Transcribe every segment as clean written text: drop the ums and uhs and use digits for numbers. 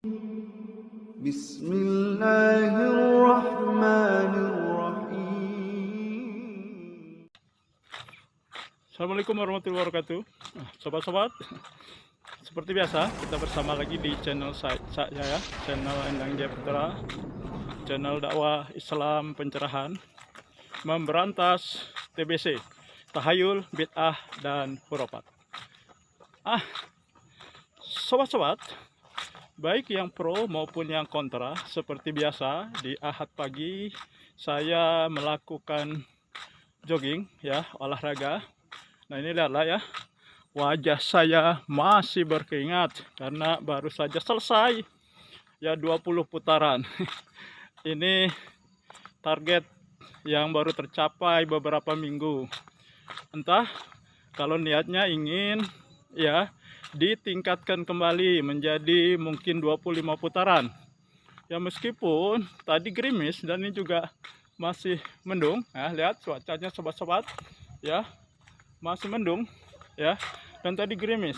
Bismillahirrahmanirrahim. Assalamualaikum warahmatullahi wabarakatuh. Sobat-sobat, seperti biasa kita bersama lagi di channel saya ya, channel Endang Jaya Putra, channel dakwah Islam pencerahan, memberantas TBC, tahayul, bid'ah, dan khurafat. Sobat-sobat, baik yang pro maupun yang kontra, seperti biasa di Ahad pagi saya melakukan jogging ya, olahraga. Nah ini lihatlah ya, wajah saya masih berkeringat karena baru saja selesai ya 20 putaran. Ini target yang baru tercapai beberapa minggu. Entah kalau niatnya ingin ya ditingkatkan kembali menjadi mungkin 25 putaran. Ya meskipun tadi gerimis dan ini juga masih mendung ya, lihat cuacanya sobat-sobat ya, masih mendung ya, dan tadi gerimis.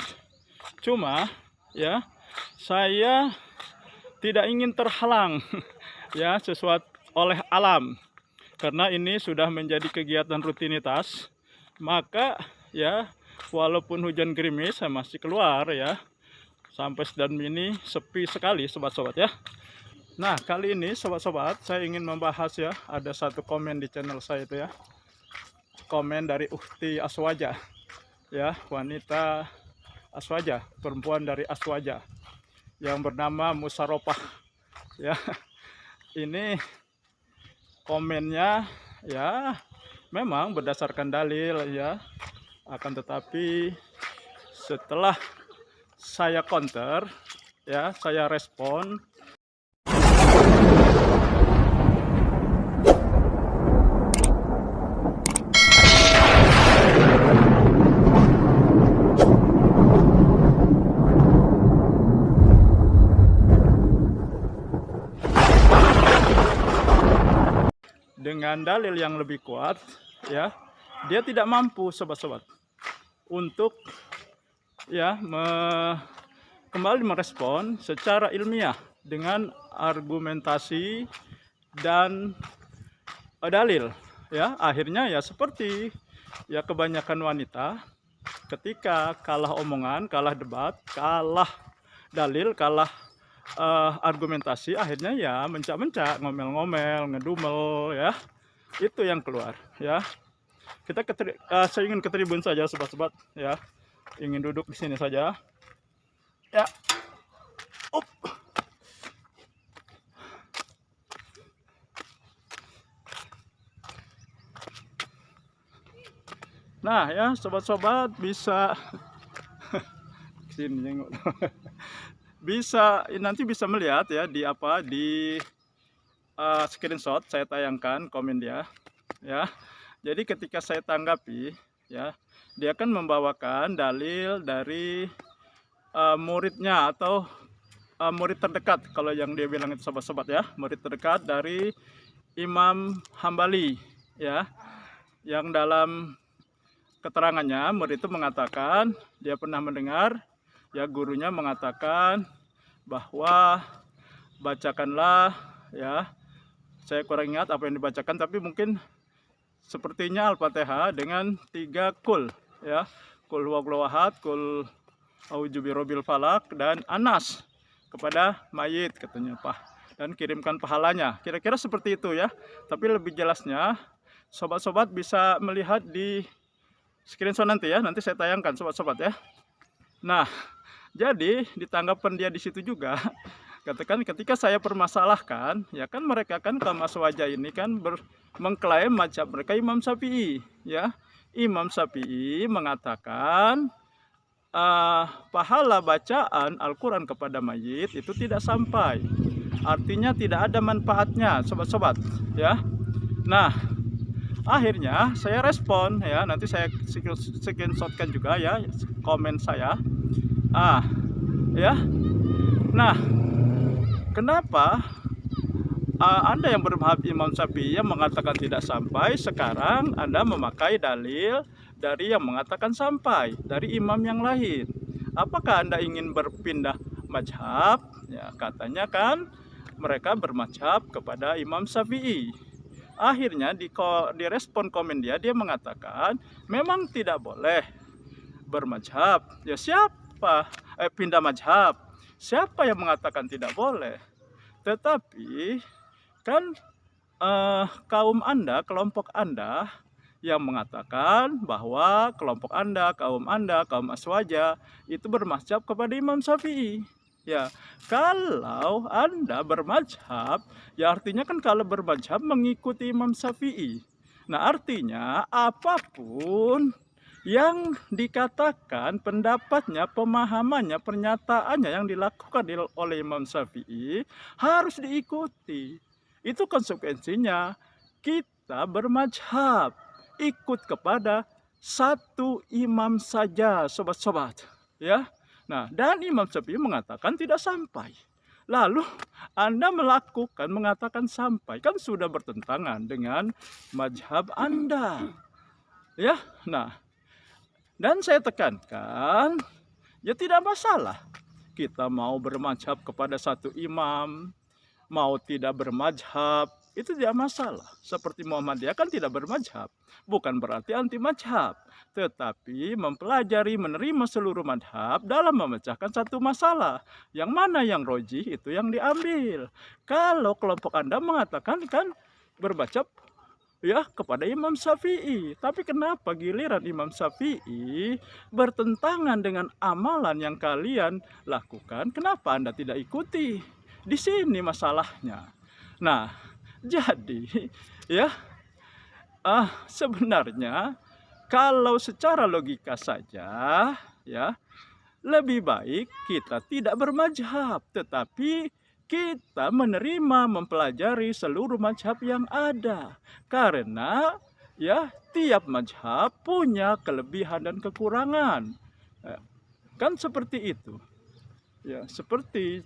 Cuma ya saya tidak ingin terhalang ya sesuatu oleh alam, karena ini sudah menjadi kegiatan rutinitas. Maka ya walaupun hujan gerimis saya masih keluar ya. Sampai sedang ini sepi sekali sobat-sobat ya. Nah kali ini sobat-sobat saya ingin membahas ya, ada satu komen di channel saya itu ya, komen dari Ukhti Aswaja ya, wanita Aswaja, perempuan dari Aswaja yang bernama Musarofah ya. Ini komennya ya memang berdasarkan dalil ya, akan tetapi setelah saya counter ya, saya respon, dengan dalil yang lebih kuat ya. Dia tidak mampu sobat-sobat untuk ya kembali merespon secara ilmiah dengan argumentasi dan dalil ya. Akhirnya ya seperti ya kebanyakan wanita, ketika kalah omongan, kalah debat, kalah dalil, kalah argumentasi, akhirnya ya mencak-mencak, ngomel-ngomel, ngedumel ya, itu yang keluar ya. Saya ingin ke tribun saja sobat-sobat ya, ingin duduk di sini saja ya. Nah ya sobat-sobat bisa sini nengok. Bisa nanti bisa melihat ya di screenshot saya tayangkan komen dia ya. Jadi ketika saya tanggapi ya, dia kan membawakan dalil dari muridnya atau murid terdekat, kalau yang dia bilang itu sobat-sobat ya, murid terdekat dari Imam Hambali ya, yang dalam keterangannya murid itu mengatakan dia pernah mendengar ya gurunya mengatakan bahwa bacakanlah ya, saya kurang ingat apa yang dibacakan, tapi mungkin sepertinya Al-Fatihah dengan 3 kul ya, kul huwallahu ahad, kul a'udzu birabbil falaq, dan Anas kepada mayit katanya Pak, dan kirimkan pahalanya, kira-kira seperti itu ya. Tapi lebih jelasnya sobat-sobat bisa melihat di screenshot nanti ya, nanti saya tayangkan sobat-sobat ya. Nah jadi di tanggapan dia di situ juga katakan, ketika saya permasalahkan ya kan, mereka kan kaum Aswaja ini kan mengklaim mazhab mereka Imam Syafi'i ya. Imam Syafi'i mengatakan pahala bacaan Al-Quran kepada mayit itu tidak sampai, artinya tidak ada manfaatnya sobat-sobat ya. Nah akhirnya saya respon ya, nanti saya screenshotkan juga ya komen saya ya. Nah kenapa Anda yang bermadhab Imam Syafi'i yang mengatakan tidak sampai, sekarang Anda memakai dalil dari yang mengatakan sampai, dari imam yang lain? Apakah Anda ingin berpindah mazhab Ya, katanya kan mereka bermadzhab kepada Imam Syafi'i. Akhirnya di respon komen dia mengatakan memang tidak boleh bermadzhab. Ya siapa pindah mazhab? Siapa yang mengatakan tidak boleh? Tetapi kan kaum Anda, kelompok Anda yang mengatakan bahwa kelompok Anda, kaum Aswaja itu bermadzhab kepada Imam Syafi'i. Ya, kalau Anda bermadzhab, ya artinya kan kalau bermadzhab mengikuti Imam Syafi'i. Nah, artinya apapun yang dikatakan pendapatnya, pemahamannya, pernyataannya yang dilakukan oleh Imam Syafi'i harus diikuti. Itu konsekuensinya kita bermadzhab, ikut kepada satu imam saja, sobat-sobat. Ya, nah dan Imam Syafi'i mengatakan tidak sampai. Lalu Anda mengatakan sampai, kan sudah bertentangan dengan mazhab Anda. Ya, nah. Dan saya tekankan, ya tidak masalah. Kita mau bermadzhab kepada satu imam, mau tidak bermadzhab, itu tidak masalah. Seperti Muhammadiyah kan tidak bermadzhab. Bukan berarti anti mazhab. Tetapi mempelajari, menerima seluruh mazhab dalam memecahkan satu masalah. Yang mana yang rojih itu yang diambil. Kalau kelompok Anda mengatakan kan bermadzhab ya kepada Imam Syafi'i. Tapi kenapa giliran Imam Syafi'i bertentangan dengan amalan yang kalian lakukan? Kenapa Anda tidak ikuti? Di sini masalahnya. Nah, jadi ya sebenarnya kalau secara logika saja ya lebih baik kita tidak bermadzhab, tetapi kita menerima, mempelajari seluruh mazhab yang ada. Karena ya tiap mazhab punya kelebihan dan kekurangan. Kan seperti itu. Ya, seperti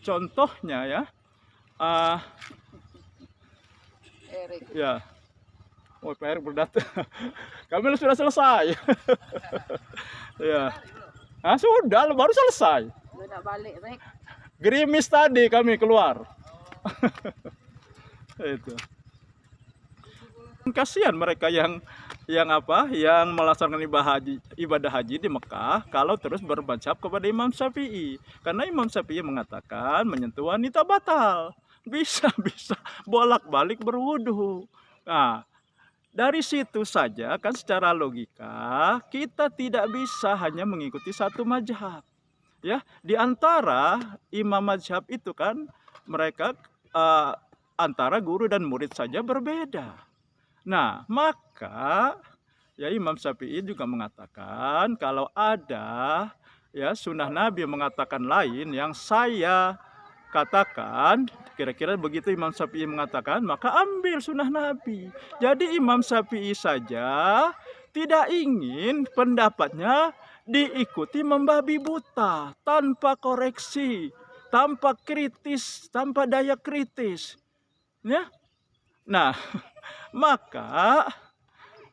contohnya ya. Ya. Oh, Pak Erik berdatang. Kami sudah selesai. Ya. Ah, sudah, baru selesai. Udah balik, Rek. Gerimis tadi kami keluar. Itu. Kasihan mereka yang melaksanakan ibadah haji di Mekah kalau terus bermadzhab kepada Imam Syafi'i. Karena Imam Syafi'i mengatakan menyentuh wanita batal. Bisa bolak-balik berwudu. Nah, dari situ saja kan secara logika kita tidak bisa hanya mengikuti satu mazhab. Ya, di antara imam mazhab itu kan mereka antara guru dan murid saja berbeda. Nah, maka ya Imam Syafi'i juga mengatakan kalau ada ya sunnah Nabi mengatakan lain yang saya katakan, kira-kira begitu Imam Syafi'i mengatakan, maka ambil sunnah Nabi. Jadi Imam Syafi'i saja tidak ingin pendapatnya diikuti membabi buta, tanpa koreksi, tanpa kritis, tanpa daya kritis. Ya. Nah, maka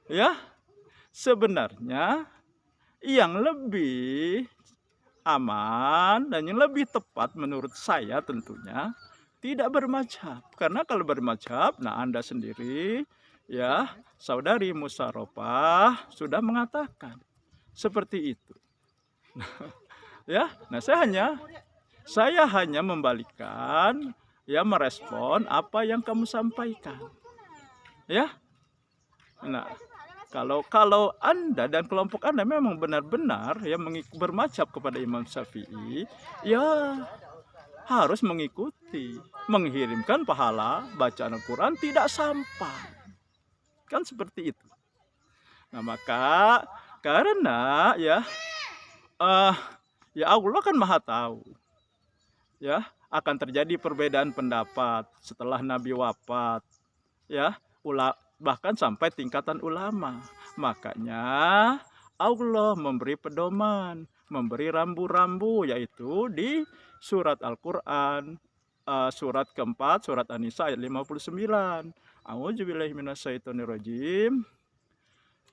ya sebenarnya yang lebih aman dan yang lebih tepat menurut saya tentunya tidak bermadzhab. Karena kalau bermadzhab, nah Anda sendiri ya, saudari Musyaropah sudah mengatakan seperti itu. Ya, nah saya hanya membalikan ya, merespon apa yang kamu sampaikan. Ya. Nah, kalau Anda dan kelompok Anda memang benar-benar ya bermadzhab kepada Imam Syafi'i, ya harus mengikuti, mengirimkan pahala bacaan Al-Quran tidak sampai. Kan seperti itu. Nah, maka karena ya Allah kan maha tahu ya akan terjadi perbedaan pendapat setelah Nabi wafat ya, bahkan sampai tingkatan ulama. Makanya Allah memberi pedoman, memberi rambu-rambu, yaitu di surat Al-Quran surat keempat, surat An-Nisa ayat 59. A'udzubillahi minasyaitonirrajim.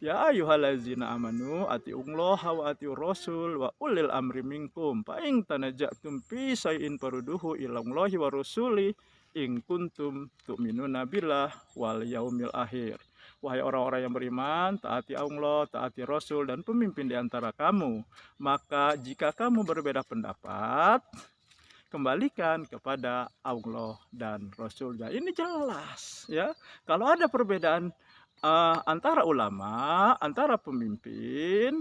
Ya ayyuhallazina amanu atiullaha wa atiur rasul wa ulil amri minkum fa in tanaja'tum fi syai'in farudduhu ilallahi wa rasuli in kuntum tu'minuna billah wal yaumil akhir. Wahai orang-orang yang beriman, taati Allah, taati Rasul dan pemimpin di antara kamu. Maka jika kamu berbeda pendapat, kembalikan kepada Allah dan Rasulnya. Ini jelas ya. Kalau ada perbedaan antara ulama, antara pemimpin,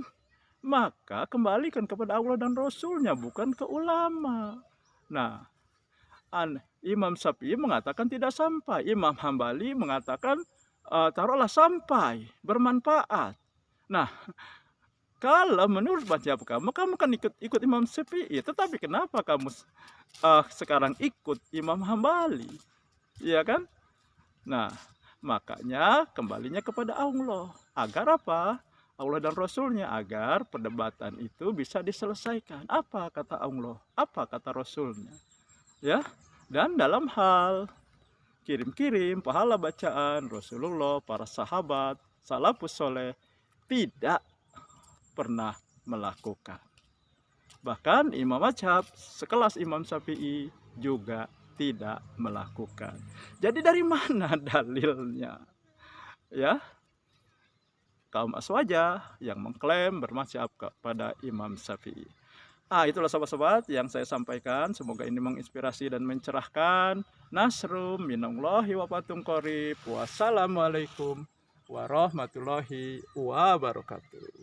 maka kembalikan kepada Allah dan Rasulnya, bukan ke ulama. Nah, Imam Syafi'i mengatakan tidak sampai. Imam Hambali mengatakan taruhlah sampai, bermanfaat. Nah, kalau menurut mazhab kamu kan ikut Imam Syafi'i, tetapi kenapa kamu sekarang ikut Imam Hambali? Iya kan? Nah, makanya kembalinya kepada Allah. Agar apa? Allah dan Rasulnya, agar perdebatan itu bisa diselesaikan. Apa kata Allah? Apa kata Rasulnya? Ya, dan dalam hal kirim-kirim pahala bacaan Rasulullah, para sahabat, salafus soleh tidak pernah melakukan. Bahkan imam mazhab sekelas Imam Syafi'i juga tidak melakukan. Jadi dari mana dalilnya? Ya, kaum aswajah yang mengklaim bermazhab kepada Imam Syafi'i. Itulah sobat-sobat yang saya sampaikan. Semoga ini menginspirasi dan mencerahkan. Nasrum minallahi wa fathun qarib. Wassalamualaikum warahmatullahi wabarakatuh.